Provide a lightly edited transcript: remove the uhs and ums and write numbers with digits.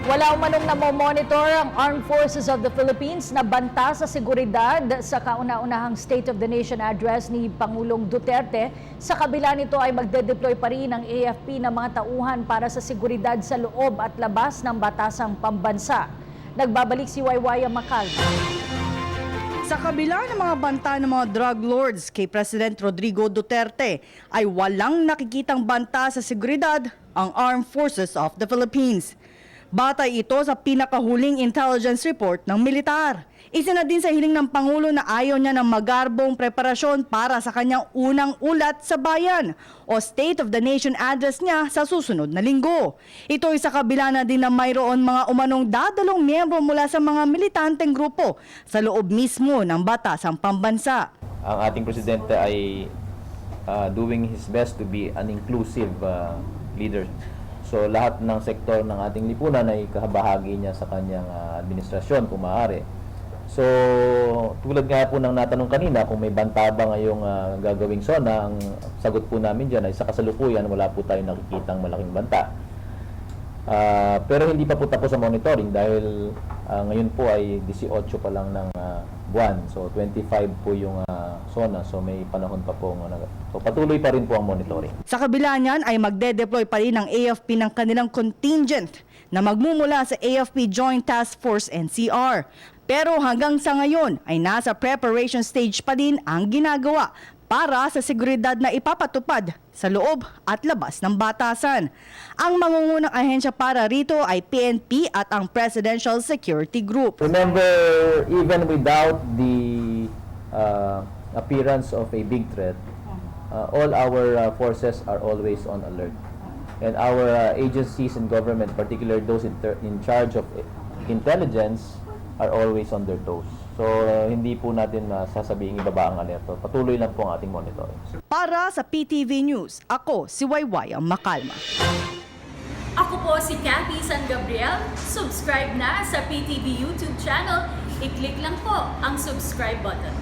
Wala umanong namomonitor ang Armed Forces of the Philippines na banta sa seguridad sa kauna-unahang State of the Nation address ni Pangulong Duterte. Sa kabila nito ay magde-deploy pa rin ang AFP ng mga tauhan para sa seguridad sa loob at labas ng batasang pambansa. Nagbabalik si Waywaya Macal. Sa kabila ng mga banta ng mga drug lords kay President Rodrigo Duterte, ay walang nakikitang banta sa seguridad ang Armed Forces of the Philippines. Batay ito sa pinakahuling intelligence report ng militar. Isa na din sa hiling ng Pangulo na ayaw niya ng magarbong preparasyon para sa kanyang unang ulat sa bayan o State of the Nation address niya sa susunod na linggo. Ito ay sa kabila na din na mayroon mga umanong dadalong miyembro mula sa mga militanteng grupo sa loob mismo ng batasang pambansa. Ang ating presidente ay doing his best to be an inclusive leader. So lahat ng sektor ng ating lipunan ay kahabahagi niya sa kanyang administrasyon kung maaari. So tulad nga po ng natanong kanina kung may banta ba ngayong gagawing SONA, ang sagot po namin dyan ay sa kasalukuyan wala po tayong nakikitang malaking banta. Pero hindi pa po tapos ang monitoring dahil ngayon po ay 18 pa lang ng buwan. So 25 po yung SONA, so may panahon pa po. So patuloy pa rin po ang monitoring. Sa kabila niyan ay magde-deploy pa rin ang AFP ng kanilang contingent na magmumula sa AFP Joint Task Force NCR. Pero hanggang sa ngayon ay nasa preparation stage pa din ang ginagawa para sa seguridad na ipapatupad sa loob at labas ng batasan. Ang mangungunang ahensya para rito ay PNP at ang Presidential Security Group. Remember, even without the appearance of a big threat, all our forces are always on alert. And our agencies in government, particularly those in charge of intelligence, are always on their toes. So, hindi po natin sasabihin ibaba ang alerto. Patuloy lang po ang ating monitoring. Para sa PTV News, ako si Waywaya Makalma. Ako po si Cathy San Gabriel. Subscribe na sa PTV YouTube channel. I-click lang po ang subscribe button.